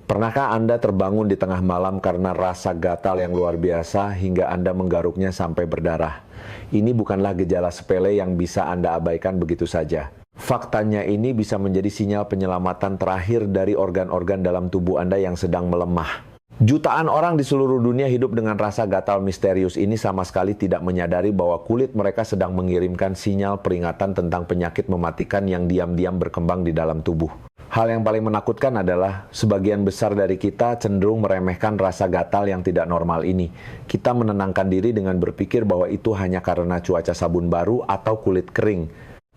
Pernahkah Anda terbangun di tengah malam karena rasa gatal yang luar biasa hingga Anda menggaruknya sampai berdarah? Ini bukanlah gejala sepele yang bisa Anda abaikan begitu saja. Faktanya ini bisa menjadi sinyal penyelamatan terakhir dari organ-organ dalam tubuh Anda yang sedang melemah. Jutaan orang di seluruh dunia hidup dengan rasa gatal misterius ini sama sekali tidak menyadari bahwa kulit mereka sedang mengirimkan sinyal peringatan tentang penyakit mematikan yang diam-diam berkembang di dalam tubuh. Hal yang paling menakutkan adalah sebagian besar dari kita cenderung meremehkan rasa gatal yang tidak normal ini. Kita menenangkan diri dengan berpikir bahwa itu hanya karena cuaca sabun baru atau kulit kering.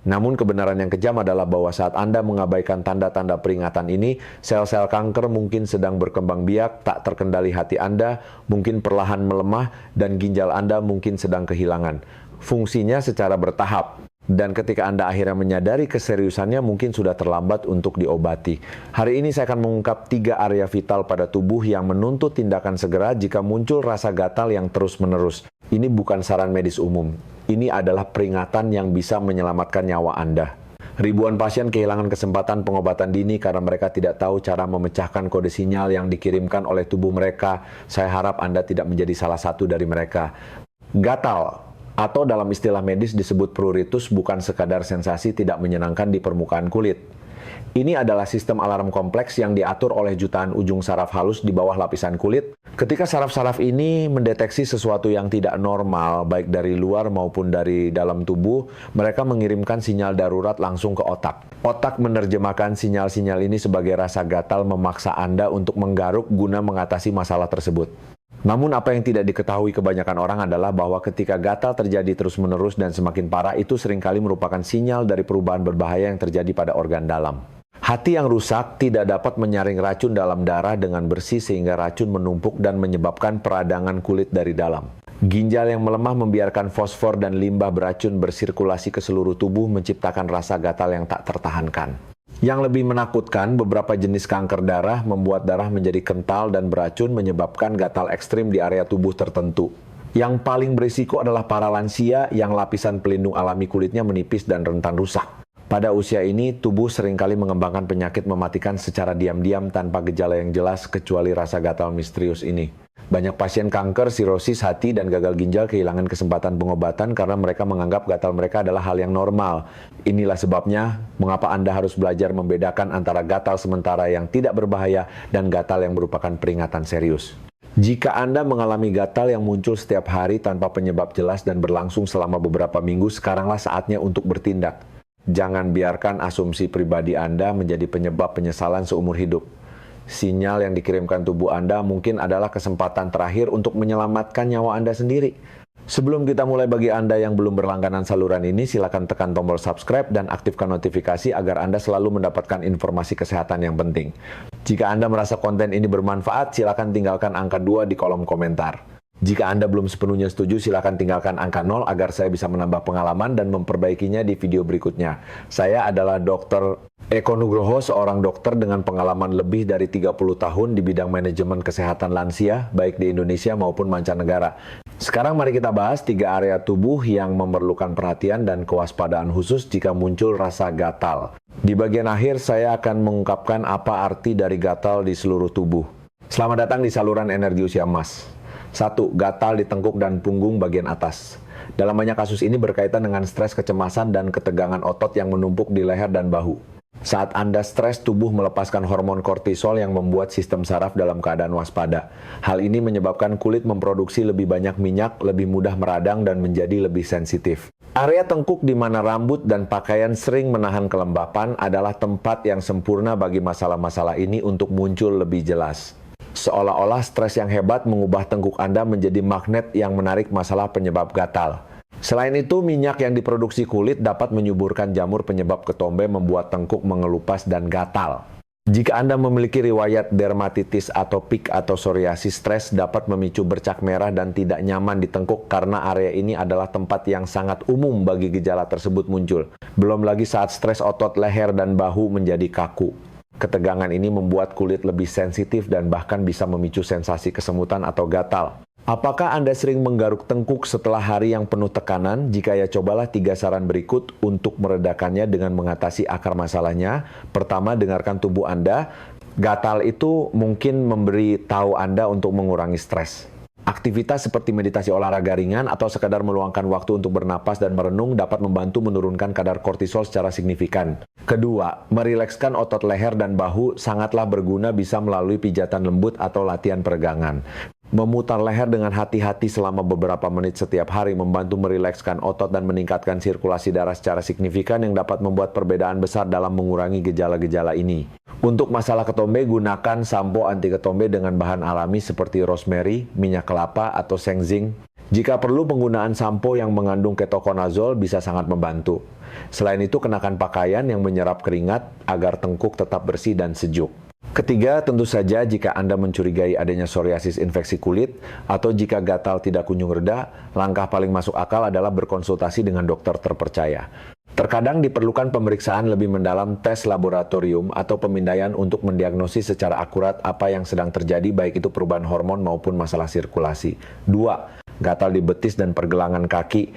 Namun kebenaran yang kejam adalah bahwa saat Anda mengabaikan tanda-tanda peringatan ini, sel-sel kanker mungkin sedang berkembang biak, tak terkendali hati Anda, mungkin perlahan melemah, dan ginjal Anda mungkin sedang kehilangan. Fungsinya secara bertahap. Dan ketika Anda akhirnya menyadari keseriusannya, mungkin sudah terlambat untuk diobati. Hari ini saya akan mengungkap 3 area vital pada tubuh yang menuntut tindakan segera jika muncul rasa gatal yang terus-menerus. Ini bukan saran medis umum. Ini adalah peringatan yang bisa menyelamatkan nyawa Anda. Ribuan pasien kehilangan kesempatan pengobatan dini karena mereka tidak tahu cara memecahkan kode sinyal yang dikirimkan oleh tubuh mereka. Saya harap Anda tidak menjadi salah satu dari mereka. Gatal, atau dalam istilah medis disebut pruritus, bukan sekadar sensasi tidak menyenangkan di permukaan kulit. Ini adalah sistem alarm kompleks yang diatur oleh jutaan ujung saraf halus di bawah lapisan kulit. Ketika saraf-saraf ini mendeteksi sesuatu yang tidak normal, baik dari luar maupun dari dalam tubuh, mereka mengirimkan sinyal darurat langsung ke otak. Otak menerjemahkan sinyal-sinyal ini sebagai rasa gatal memaksa Anda untuk menggaruk guna mengatasi masalah tersebut. Namun apa yang tidak diketahui kebanyakan orang adalah bahwa ketika gatal terjadi terus-menerus dan semakin parah, itu seringkali merupakan sinyal dari perubahan berbahaya yang terjadi pada organ dalam. Hati yang rusak tidak dapat menyaring racun dalam darah dengan bersih sehingga racun menumpuk dan menyebabkan peradangan kulit dari dalam. Ginjal yang melemah membiarkan fosfor dan limbah beracun bersirkulasi ke seluruh tubuh, menciptakan rasa gatal yang tak tertahankan. Yang lebih menakutkan, beberapa jenis kanker darah membuat darah menjadi kental dan beracun, menyebabkan gatal ekstrim di area tubuh tertentu. Yang paling berisiko adalah para lansia yang lapisan pelindung alami kulitnya menipis dan rentan rusak. Pada usia ini, tubuh seringkali mengembangkan penyakit mematikan secara diam-diam tanpa gejala yang jelas kecuali rasa gatal misterius ini. Banyak pasien kanker, sirosis hati, dan gagal ginjal kehilangan kesempatan pengobatan karena mereka menganggap gatal mereka adalah hal yang normal. Inilah sebabnya mengapa Anda harus belajar membedakan antara gatal sementara yang tidak berbahaya dan gatal yang merupakan peringatan serius. Jika Anda mengalami gatal yang muncul setiap hari tanpa penyebab jelas dan berlangsung selama beberapa minggu, sekaranglah saatnya untuk bertindak. Jangan biarkan asumsi pribadi Anda menjadi penyebab penyesalan seumur hidup. Sinyal yang dikirimkan tubuh Anda mungkin adalah kesempatan terakhir untuk menyelamatkan nyawa Anda sendiri. Sebelum kita mulai, bagi Anda yang belum berlangganan saluran ini, silakan tekan tombol subscribe dan aktifkan notifikasi agar Anda selalu mendapatkan informasi kesehatan yang penting. Jika Anda merasa konten ini bermanfaat, silakan tinggalkan angka 2 di kolom komentar. Jika Anda belum sepenuhnya setuju, silakan tinggalkan angka 0 agar saya bisa menambah pengalaman dan memperbaikinya di video berikutnya. Saya adalah Dr. Eko Nugroho, seorang dokter dengan pengalaman lebih dari 30 tahun di bidang manajemen kesehatan lansia, baik di Indonesia maupun mancanegara. Sekarang mari kita bahas 3 area tubuh yang memerlukan perhatian dan kewaspadaan khusus jika muncul rasa gatal. Di bagian akhir, saya akan mengungkapkan apa arti dari gatal di seluruh tubuh. Selamat datang di saluran energi usia emas. 1. Gatal di tengkuk dan punggung bagian atas. Dalam banyak kasus ini berkaitan dengan stres, kecemasan, dan ketegangan otot yang menumpuk di leher dan bahu. Saat Anda stres, tubuh melepaskan hormon kortisol yang membuat sistem saraf dalam keadaan waspada. Hal ini menyebabkan kulit memproduksi lebih banyak minyak, lebih mudah meradang, dan menjadi lebih sensitif. Area tengkuk di mana rambut dan pakaian sering menahan kelembapan adalah tempat yang sempurna bagi masalah-masalah ini untuk muncul lebih jelas. Seolah-olah stres yang hebat mengubah tengkuk Anda menjadi magnet yang menarik masalah penyebab gatal. Selain itu, minyak yang diproduksi kulit dapat menyuburkan jamur penyebab ketombe, membuat tengkuk mengelupas dan gatal. Jika Anda memiliki riwayat dermatitis atopik atau psoriasis, stres dapat memicu bercak merah dan tidak nyaman di tengkuk karena area ini adalah tempat yang sangat umum bagi gejala tersebut muncul. Belum lagi saat stres, otot leher dan bahu menjadi kaku. Ketegangan ini membuat kulit lebih sensitif dan bahkan bisa memicu sensasi kesemutan atau gatal. Apakah Anda sering menggaruk tengkuk setelah hari yang penuh tekanan? Jika ya, cobalah 3 saran berikut untuk meredakannya dengan mengatasi akar masalahnya. Pertama, dengarkan tubuh Anda. Gatal itu mungkin memberi tahu Anda untuk mengurangi stres. Aktivitas seperti meditasi olahraga ringan atau sekadar meluangkan waktu untuk bernapas dan merenung dapat membantu menurunkan kadar kortisol secara signifikan. Kedua, merilekskan otot leher dan bahu sangatlah berguna bisa melalui pijatan lembut atau latihan peregangan. Memutar leher dengan hati-hati selama beberapa menit setiap hari membantu merilekskan otot dan meningkatkan sirkulasi darah secara signifikan yang dapat membuat perbedaan besar dalam mengurangi gejala-gejala ini. Untuk masalah ketombe, gunakan sampo anti ketombe dengan bahan alami seperti rosemary, minyak kelapa, atau sengzing. Jika perlu, penggunaan sampo yang mengandung ketoconazole bisa sangat membantu. Selain itu, kenakan pakaian yang menyerap keringat agar tengkuk tetap bersih dan sejuk. Ketiga, tentu saja jika Anda mencurigai adanya psoriasis infeksi kulit atau jika gatal tidak kunjung reda, langkah paling masuk akal adalah berkonsultasi dengan dokter terpercaya. Terkadang diperlukan pemeriksaan lebih mendalam tes laboratorium atau pemindaian untuk mendiagnosis secara akurat apa yang sedang terjadi baik itu perubahan hormon maupun masalah sirkulasi. 2. Gatal di betis dan pergelangan kaki.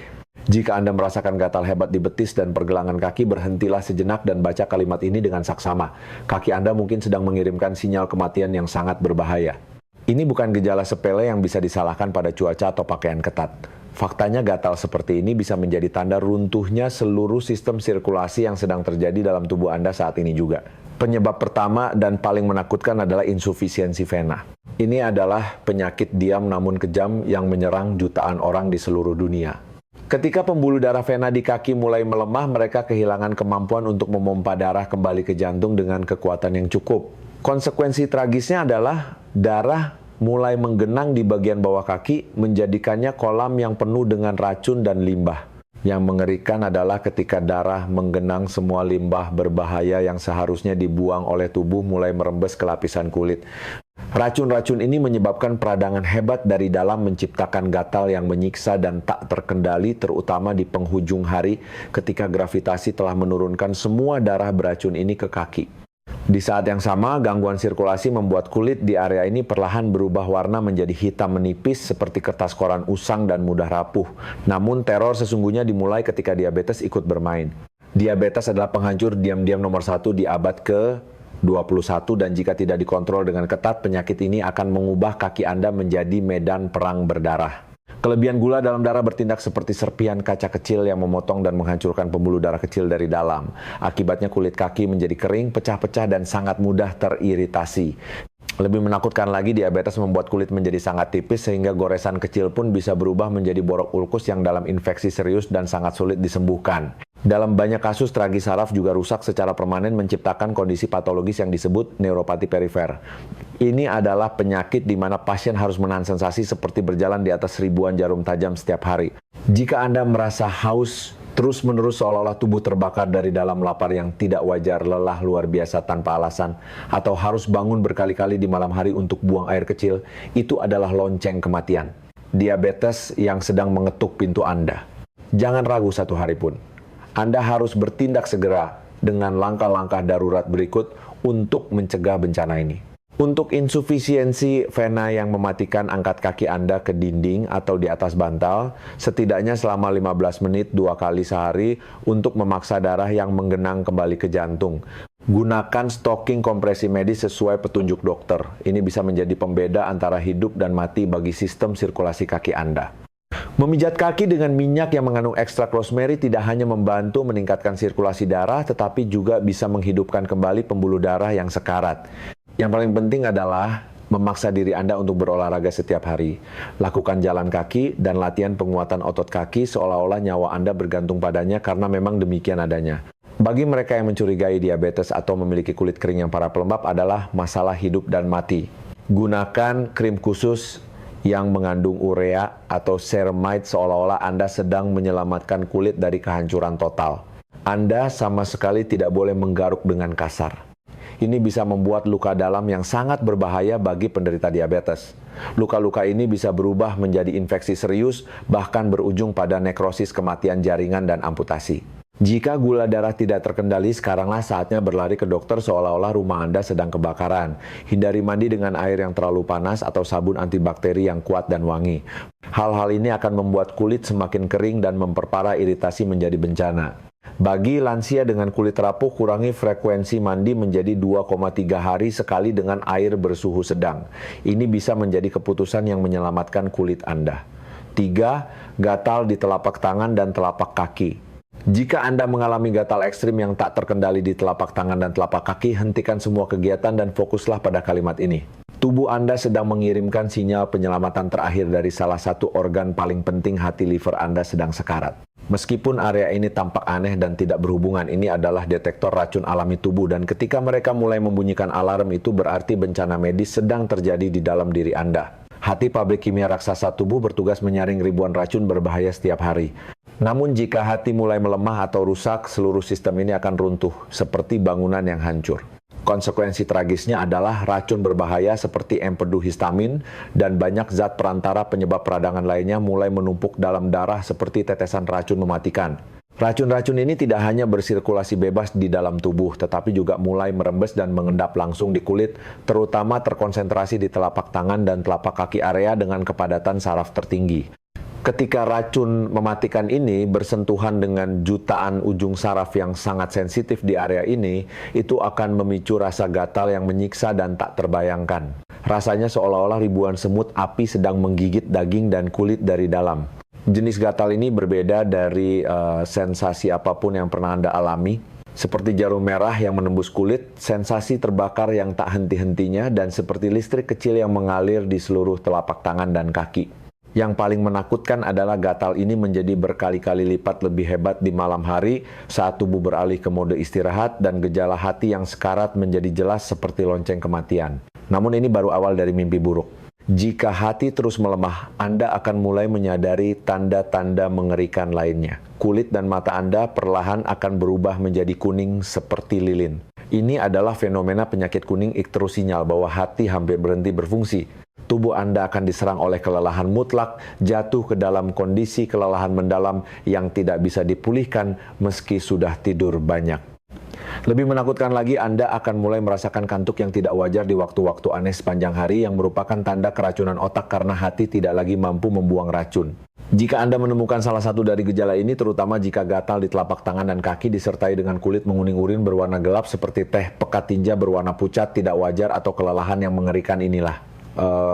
Jika Anda merasakan gatal hebat di betis dan pergelangan kaki, berhentilah sejenak dan baca kalimat ini dengan saksama. Kaki Anda mungkin sedang mengirimkan sinyal kematian yang sangat berbahaya. Ini bukan gejala sepele yang bisa disalahkan pada cuaca atau pakaian ketat. Faktanya gatal seperti ini bisa menjadi tanda runtuhnya seluruh sistem sirkulasi yang sedang terjadi dalam tubuh Anda saat ini juga. Penyebab pertama dan paling menakutkan adalah insufisiensi vena. Ini adalah penyakit diam namun kejam yang menyerang jutaan orang di seluruh dunia. Ketika pembuluh darah vena di kaki mulai melemah, mereka kehilangan kemampuan untuk memompa darah kembali ke jantung dengan kekuatan yang cukup. Konsekuensi tragisnya adalah darah mulai menggenang di bagian bawah kaki, menjadikannya kolam yang penuh dengan racun dan limbah. Yang mengerikan adalah ketika darah menggenang, semua limbah berbahaya yang seharusnya dibuang oleh tubuh mulai merembes ke lapisan kulit. Racun-racun ini menyebabkan peradangan hebat dari dalam, menciptakan gatal yang menyiksa dan tak terkendali, terutama di penghujung hari ketika gravitasi telah menurunkan semua darah beracun ini ke kaki. Di saat yang sama, gangguan sirkulasi membuat kulit di area ini perlahan berubah warna menjadi hitam menipis seperti kertas koran usang dan mudah rapuh. Namun teror sesungguhnya dimulai ketika diabetes ikut bermain. Diabetes adalah penghancur diam-diam nomor 1 di abad ke-21 dan jika tidak dikontrol dengan ketat, penyakit ini akan mengubah kaki Anda menjadi medan perang berdarah. Kelebihan gula dalam darah bertindak seperti serpihan kaca kecil yang memotong dan menghancurkan pembuluh darah kecil dari dalam. Akibatnya kulit kaki menjadi kering, pecah-pecah, dan sangat mudah teriritasi. Lebih menakutkan lagi, diabetes membuat kulit menjadi sangat tipis sehingga goresan kecil pun bisa berubah menjadi borok ulkus yang dalam infeksi serius dan sangat sulit disembuhkan. Dalam banyak kasus, tragi saraf juga rusak secara permanen menciptakan kondisi patologis yang disebut neuropati perifer. Ini adalah penyakit di mana pasien harus menahan sensasi seperti berjalan di atas ribuan jarum tajam setiap hari. Jika Anda merasa haus terus-menerus seolah-olah tubuh terbakar dari dalam lapar yang tidak wajar, lelah luar biasa tanpa alasan, atau harus bangun berkali-kali di malam hari untuk buang air kecil, itu adalah lonceng kematian. Diabetes yang sedang mengetuk pintu Anda. Jangan ragu satu hari pun. Anda harus bertindak segera dengan langkah-langkah darurat berikut untuk mencegah bencana ini. Untuk insufisiensi vena yang mematikan, angkat kaki Anda ke dinding atau di atas bantal, setidaknya selama 15 menit 2 kali sehari untuk memaksa darah yang menggenang kembali ke jantung. Gunakan stocking kompresi medis sesuai petunjuk dokter. Ini bisa menjadi pembeda antara hidup dan mati bagi sistem sirkulasi kaki Anda. Memijat kaki dengan minyak yang mengandung ekstrak rosemary tidak hanya membantu meningkatkan sirkulasi darah, tetapi juga bisa menghidupkan kembali pembuluh darah yang sekarat. Yang paling penting adalah memaksa diri Anda untuk berolahraga setiap hari. Lakukan jalan kaki dan latihan penguatan otot kaki seolah-olah nyawa Anda bergantung padanya karena memang demikian adanya. Bagi mereka yang mencurigai diabetes atau memiliki kulit kering yang parah pelembab adalah masalah hidup dan mati. Gunakan krim khusus yang mengandung urea atau ceramide seolah-olah Anda sedang menyelamatkan kulit dari kehancuran total. Anda sama sekali tidak boleh menggaruk dengan kasar. Ini bisa membuat luka dalam yang sangat berbahaya bagi penderita diabetes. Luka-luka ini bisa berubah menjadi infeksi serius, bahkan berujung pada nekrosis, kematian jaringan, dan amputasi. Jika gula darah tidak terkendali, sekaranglah saatnya berlari ke dokter seolah-olah rumah Anda sedang kebakaran. Hindari mandi dengan air yang terlalu panas atau sabun antibakteri yang kuat dan wangi. Hal-hal ini akan membuat kulit semakin kering dan memperparah iritasi menjadi bencana. Bagi lansia dengan kulit rapuh, kurangi frekuensi mandi menjadi 2,3 hari sekali dengan air bersuhu sedang. Ini bisa menjadi keputusan yang menyelamatkan kulit Anda. 3. Gatal di telapak tangan dan telapak kaki. Jika Anda mengalami gatal ekstrim yang tak terkendali di telapak tangan dan telapak kaki, hentikan semua kegiatan dan fokuslah pada kalimat ini. Tubuh Anda sedang mengirimkan sinyal penyelamatan terakhir dari salah satu organ paling penting hati liver Anda sedang sekarat. Meskipun area ini tampak aneh dan tidak berhubungan, ini adalah detektor racun alami tubuh dan ketika mereka mulai membunyikan alarm itu berarti bencana medis sedang terjadi di dalam diri Anda. Hati pabrik kimia raksasa tubuh bertugas menyaring ribuan racun berbahaya setiap hari. Namun jika hati mulai melemah atau rusak, seluruh sistem ini akan runtuh seperti bangunan yang hancur. Konsekuensi tragisnya adalah racun berbahaya seperti empedu histamin dan banyak zat perantara penyebab peradangan lainnya mulai menumpuk dalam darah seperti tetesan racun mematikan. Racun-racun ini tidak hanya bersirkulasi bebas di dalam tubuh, tetapi juga mulai merembes dan mengendap langsung di kulit, terutama terkonsentrasi di telapak tangan dan telapak kaki area dengan kepadatan saraf tertinggi. Ketika racun mematikan ini bersentuhan dengan jutaan ujung saraf yang sangat sensitif di area ini, itu akan memicu rasa gatal yang menyiksa dan tak terbayangkan. Rasanya seolah-olah ribuan semut api sedang menggigit daging dan kulit dari dalam. Jenis gatal ini berbeda dari sensasi apapun yang pernah Anda alami. Seperti jarum merah yang menembus kulit, sensasi terbakar yang tak henti-hentinya, dan seperti listrik kecil yang mengalir di seluruh telapak tangan dan kaki. Yang paling menakutkan adalah gatal ini menjadi berkali-kali lipat lebih hebat di malam hari saat tubuh beralih ke mode istirahat dan gejala hati yang sekarat menjadi jelas seperti lonceng kematian. Namun ini baru awal dari mimpi buruk. Jika hati terus melemah, Anda akan mulai menyadari tanda-tanda mengerikan lainnya. Kulit dan mata Anda perlahan akan berubah menjadi kuning seperti lilin. Ini adalah fenomena penyakit kuning ikterus, sinyal bahwa hati hampir berhenti berfungsi. Tubuh Anda akan diserang oleh kelelahan mutlak, jatuh ke dalam kondisi kelelahan mendalam yang tidak bisa dipulihkan meski sudah tidur banyak. Lebih menakutkan lagi, Anda akan mulai merasakan kantuk yang tidak wajar di waktu-waktu aneh sepanjang hari yang merupakan tanda keracunan otak karena hati tidak lagi mampu membuang racun. Jika Anda menemukan salah satu dari gejala ini, terutama jika gatal di telapak tangan dan kaki disertai dengan kulit menguning urin berwarna gelap seperti teh, pekat tinja berwarna pucat, tidak wajar, atau kelelahan yang mengerikan, inilah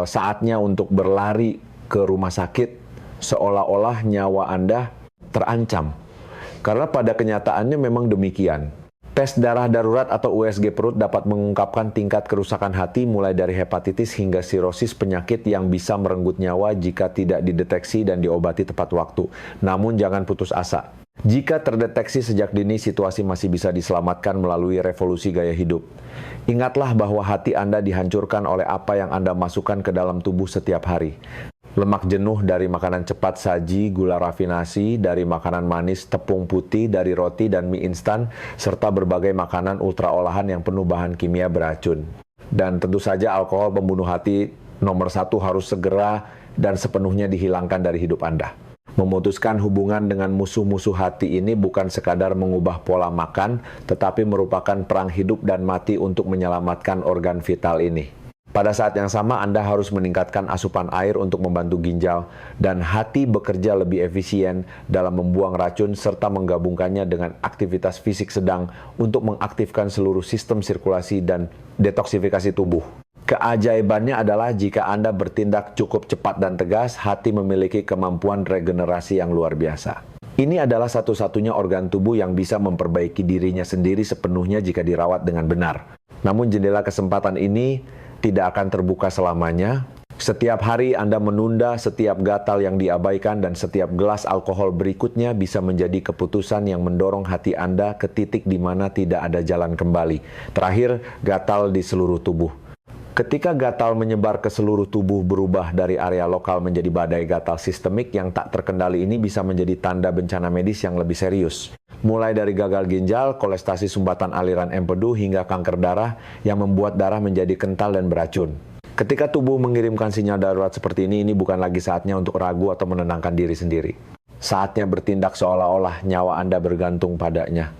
saatnya untuk berlari ke rumah sakit seolah-olah nyawa Anda terancam. Karena pada kenyataannya memang demikian. Tes darah darurat atau USG perut dapat mengungkapkan tingkat kerusakan hati mulai dari hepatitis hingga sirosis, penyakit yang bisa merenggut nyawa jika tidak dideteksi dan diobati tepat waktu. Namun jangan putus asa. Jika terdeteksi sejak dini, situasi masih bisa diselamatkan melalui revolusi gaya hidup. Ingatlah bahwa hati Anda dihancurkan oleh apa yang Anda masukkan ke dalam tubuh setiap hari. Lemak jenuh dari makanan cepat saji, gula rafinasi, dari makanan manis, tepung putih, dari roti dan mie instan, serta berbagai makanan ultra olahan yang penuh bahan kimia beracun. Dan tentu saja alkohol pembunuh hati nomor 1 harus segera dan sepenuhnya dihilangkan dari hidup Anda. Memutuskan hubungan dengan musuh-musuh hati ini bukan sekadar mengubah pola makan, tetapi merupakan perang hidup dan mati untuk menyelamatkan organ vital ini. Pada saat yang sama, Anda harus meningkatkan asupan air untuk membantu ginjal dan hati bekerja lebih efisien dalam membuang racun serta menggabungkannya dengan aktivitas fisik sedang untuk mengaktifkan seluruh sistem sirkulasi dan detoksifikasi tubuh. Keajaibannya adalah jika Anda bertindak cukup cepat dan tegas, hati memiliki kemampuan regenerasi yang luar biasa. Ini adalah satu-satunya organ tubuh yang bisa memperbaiki dirinya sendiri sepenuhnya jika dirawat dengan benar. Namun jendela kesempatan ini tidak akan terbuka selamanya. Setiap hari Anda menunda setiap gatal yang diabaikan dan setiap gelas alkohol berikutnya bisa menjadi keputusan yang mendorong hati Anda ke titik di mana tidak ada jalan kembali. Terakhir, gatal di seluruh tubuh. Ketika gatal menyebar ke seluruh tubuh berubah dari area lokal menjadi badai gatal sistemik yang tak terkendali, ini bisa menjadi tanda bencana medis yang lebih serius. Mulai dari gagal ginjal, kolestasi sumbatan aliran empedu, hingga kanker darah yang membuat darah menjadi kental dan beracun. Ketika tubuh mengirimkan sinyal darurat seperti ini bukan lagi saatnya untuk ragu atau menenangkan diri sendiri. Saatnya bertindak seolah-olah nyawa Anda bergantung padanya.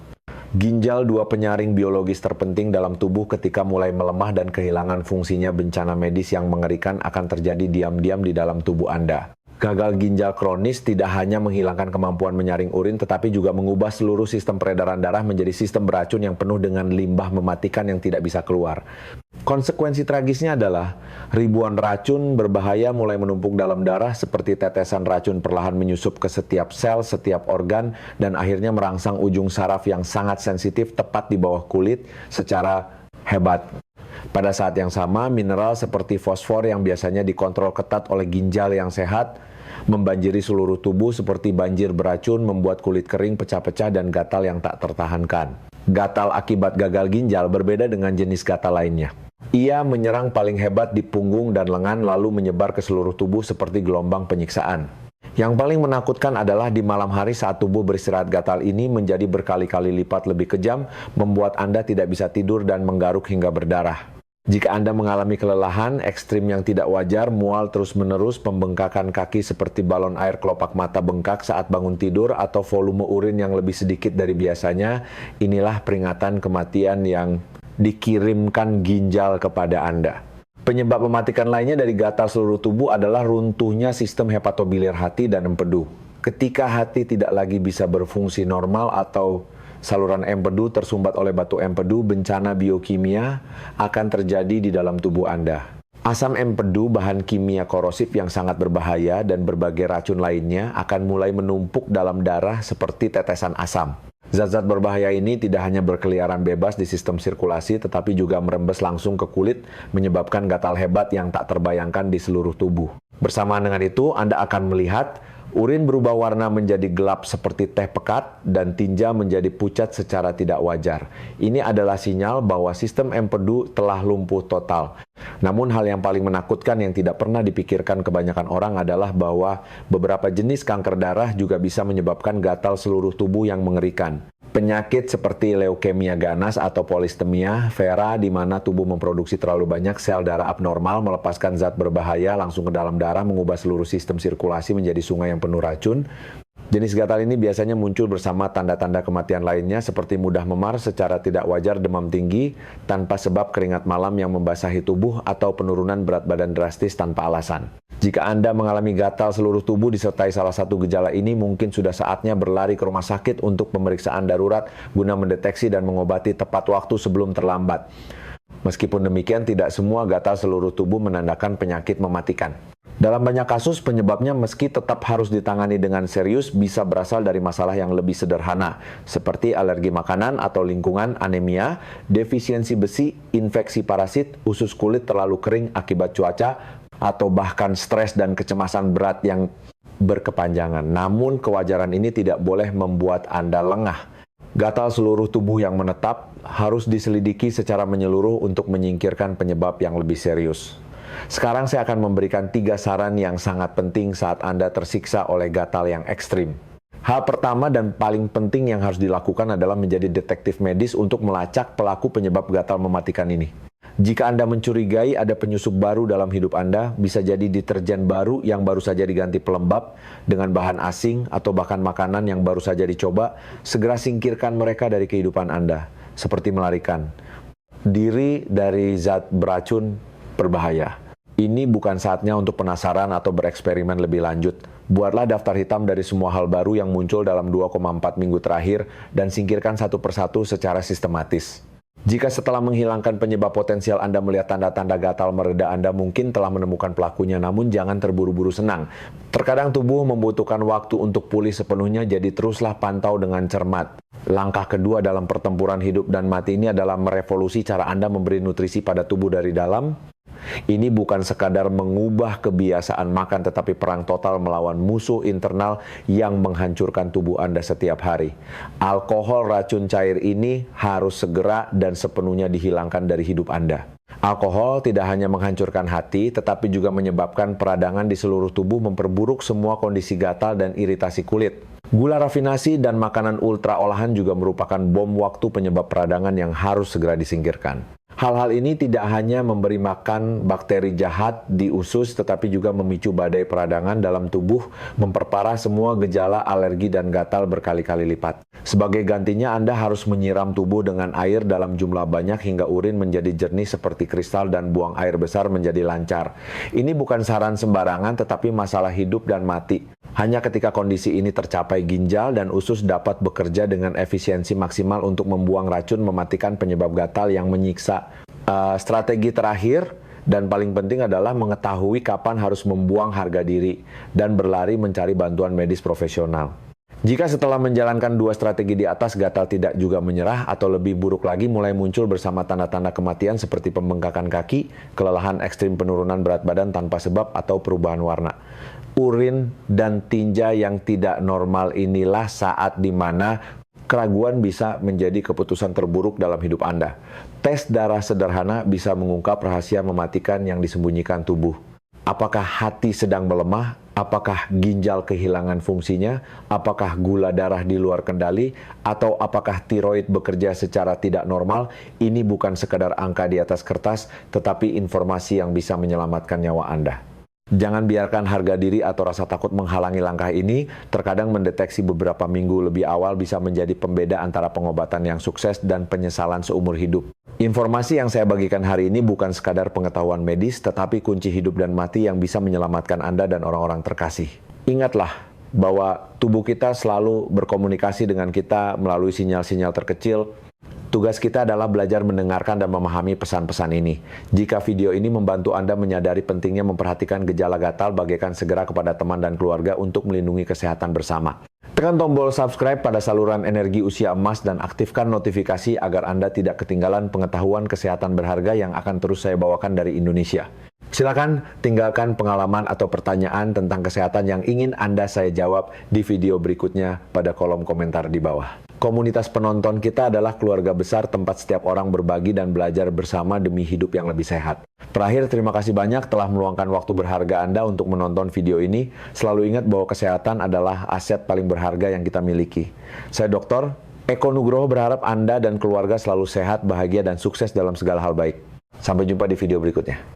Ginjal, 2 penyaring biologis terpenting dalam tubuh, ketika mulai melemah dan kehilangan fungsinya, bencana medis yang mengerikan akan terjadi diam-diam di dalam tubuh Anda. Gagal ginjal kronis tidak hanya menghilangkan kemampuan menyaring urin, tetapi juga mengubah seluruh sistem peredaran darah menjadi sistem beracun yang penuh dengan limbah mematikan yang tidak bisa keluar. Konsekuensi tragisnya adalah ribuan racun berbahaya mulai menumpuk dalam darah seperti tetesan racun perlahan menyusup ke setiap sel, setiap organ, dan akhirnya merangsang ujung saraf yang sangat sensitif tepat di bawah kulit secara hebat. Pada saat yang sama, mineral seperti fosfor yang biasanya dikontrol ketat oleh ginjal yang sehat membanjiri seluruh tubuh seperti banjir beracun, membuat kulit kering, pecah-pecah, dan gatal yang tak tertahankan. Gatal akibat gagal ginjal berbeda dengan jenis gatal lainnya. Ia menyerang paling hebat di punggung dan lengan lalu menyebar ke seluruh tubuh seperti gelombang penyiksaan. Yang paling menakutkan adalah di malam hari saat tubuh beristirahat, gatal ini menjadi berkali-kali lipat lebih kejam, membuat Anda tidak bisa tidur dan menggaruk hingga berdarah. Jika Anda mengalami kelelahan ekstrim yang tidak wajar, mual terus-menerus, pembengkakan kaki seperti balon air, kelopak mata bengkak saat bangun tidur, atau volume urin yang lebih sedikit dari biasanya, inilah peringatan kematian yang dikirimkan ginjal kepada Anda. Penyebab mematikan lainnya dari gatal seluruh tubuh adalah runtuhnya sistem hepatobiliar hati dan empedu. Ketika hati tidak lagi bisa berfungsi normal atau saluran empedu tersumbat oleh batu empedu, bencana biokimia akan terjadi di dalam tubuh Anda. Asam empedu, bahan kimia korosif yang sangat berbahaya, dan berbagai racun lainnya akan mulai menumpuk dalam darah seperti tetesan asam. Zat-zat berbahaya ini tidak hanya berkeliaran bebas di sistem sirkulasi, tetapi juga merembes langsung ke kulit, menyebabkan gatal hebat yang tak terbayangkan di seluruh tubuh. Bersamaan dengan itu, Anda akan melihat urin berubah warna menjadi gelap seperti teh pekat dan tinja menjadi pucat secara tidak wajar. Ini adalah sinyal bahwa sistem empedu telah lumpuh total. Namun hal yang paling menakutkan yang tidak pernah dipikirkan kebanyakan orang adalah bahwa beberapa jenis kanker darah juga bisa menyebabkan gatal seluruh tubuh yang mengerikan. Penyakit seperti leukemia ganas atau polistemia vera, di mana tubuh memproduksi terlalu banyak sel darah abnormal, melepaskan zat berbahaya langsung ke dalam darah, mengubah seluruh sistem sirkulasi menjadi sungai yang penuh racun. Jenis gatal ini biasanya muncul bersama tanda-tanda kematian lainnya seperti mudah memar secara tidak wajar, demam tinggi tanpa sebab, keringat malam yang membasahi tubuh, atau penurunan berat badan drastis tanpa alasan. Jika Anda mengalami gatal seluruh tubuh disertai salah satu gejala ini, mungkin sudah saatnya berlari ke rumah sakit untuk pemeriksaan darurat guna mendeteksi dan mengobati tepat waktu sebelum terlambat. Meskipun demikian, tidak semua gatal seluruh tubuh menandakan penyakit mematikan. Dalam banyak kasus, penyebabnya meski tetap harus ditangani dengan serius, bisa berasal dari masalah yang lebih sederhana, seperti alergi makanan atau lingkungan, anemia, defisiensi besi, infeksi parasit, usus kulit terlalu kering akibat cuaca, atau bahkan stres dan kecemasan berat yang berkepanjangan. Namun, kewajaran ini tidak boleh membuat Anda lengah. Gatal seluruh tubuh yang menetap harus diselidiki secara menyeluruh untuk menyingkirkan penyebab yang lebih serius. Sekarang saya akan memberikan 3 saran yang sangat penting saat Anda tersiksa oleh gatal yang ekstrim. Hal pertama dan paling penting yang harus dilakukan adalah menjadi detektif medis untuk melacak pelaku penyebab gatal mematikan ini. Jika Anda mencurigai ada penyusup baru dalam hidup Anda, bisa jadi deterjen baru yang baru saja diganti pelembab dengan bahan asing, atau bahkan makanan yang baru saja dicoba, segera singkirkan mereka dari kehidupan Anda, seperti melarikan diri dari zat beracun berbahaya. Ini bukan saatnya untuk penasaran atau bereksperimen lebih lanjut. Buatlah daftar hitam dari semua hal baru yang muncul dalam 2,4 minggu terakhir dan singkirkan satu persatu secara sistematis. Jika setelah menghilangkan penyebab potensial Anda melihat tanda-tanda gatal mereda, Anda mungkin telah menemukan pelakunya, namun jangan terburu-buru senang. Terkadang tubuh membutuhkan waktu untuk pulih sepenuhnya, jadi teruslah pantau dengan cermat. Langkah kedua dalam pertempuran hidup dan mati ini adalah merevolusi cara Anda memberi nutrisi pada tubuh dari dalam. Ini bukan sekadar mengubah kebiasaan makan, tetapi perang total melawan musuh internal yang menghancurkan tubuh Anda setiap hari. Alkohol racun cair ini harus segera dan sepenuhnya dihilangkan dari hidup Anda. Alkohol tidak hanya menghancurkan hati, tetapi juga menyebabkan peradangan di seluruh tubuh, memperburuk semua kondisi gatal dan iritasi kulit. Gula rafinasi dan makanan ultra olahan juga merupakan bom waktu penyebab peradangan yang harus segera disingkirkan. Hal-hal ini tidak hanya memberi makan bakteri jahat di usus, tetapi juga memicu badai peradangan dalam tubuh, memperparah semua gejala alergi dan gatal berkali-kali lipat. Sebagai gantinya, Anda harus menyiram tubuh dengan air dalam jumlah banyak hingga urin menjadi jernih seperti kristal dan buang air besar menjadi lancar. Ini bukan saran sembarangan, tetapi masalah hidup dan mati. Hanya ketika kondisi ini tercapai, ginjal dan usus dapat bekerja dengan efisiensi maksimal untuk membuang racun mematikan penyebab gatal yang menyiksa. Strategi terakhir dan paling penting adalah mengetahui kapan harus membuang harga diri dan berlari mencari bantuan medis profesional. Jika setelah menjalankan dua strategi di atas gatal tidak juga menyerah atau lebih buruk lagi mulai muncul bersama tanda-tanda kematian seperti pembengkakan kaki, kelelahan ekstrim, penurunan berat badan tanpa sebab atau perubahan warna. Urin dan tinja yang tidak normal inilah saat di mana keraguan bisa menjadi keputusan terburuk dalam hidup Anda. Tes darah sederhana bisa mengungkap rahasia mematikan yang disembunyikan tubuh. Apakah hati sedang melemah? Apakah ginjal kehilangan fungsinya? Apakah gula darah di luar kendali? Atau apakah tiroid bekerja secara tidak normal? Ini bukan sekadar angka di atas kertas, tetapi informasi yang bisa menyelamatkan nyawa Anda. Jangan biarkan harga diri atau rasa takut menghalangi langkah ini. Terkadang mendeteksi beberapa minggu lebih awal bisa menjadi pembeda antara pengobatan yang sukses dan penyesalan seumur hidup. Informasi yang saya bagikan hari ini bukan sekadar pengetahuan medis, tetapi kunci hidup dan mati yang bisa menyelamatkan Anda dan orang-orang terkasih. Ingatlah bahwa tubuh kita selalu berkomunikasi dengan kita melalui sinyal-sinyal terkecil. Tugas kita adalah belajar mendengarkan dan memahami pesan-pesan ini. Jika video ini membantu Anda menyadari pentingnya memperhatikan gejala gatal, bagikan segera kepada teman dan keluarga untuk melindungi kesehatan bersama. Tekan tombol subscribe pada saluran energi usia emas dan aktifkan notifikasi agar Anda tidak ketinggalan pengetahuan kesehatan berharga yang akan terus saya bawakan dari Indonesia. Silakan tinggalkan pengalaman atau pertanyaan tentang kesehatan yang ingin saya jawab di video berikutnya pada kolom komentar di bawah. Komunitas penonton kita adalah keluarga besar tempat setiap orang berbagi dan belajar bersama demi hidup yang lebih sehat. Terakhir, terima kasih banyak telah meluangkan waktu berharga Anda untuk menonton video ini. Selalu ingat bahwa kesehatan adalah aset paling berharga yang kita miliki. Saya Dr. Eko Nugroho berharap Anda dan keluarga selalu sehat, bahagia, dan sukses dalam segala hal baik. Sampai jumpa di video berikutnya.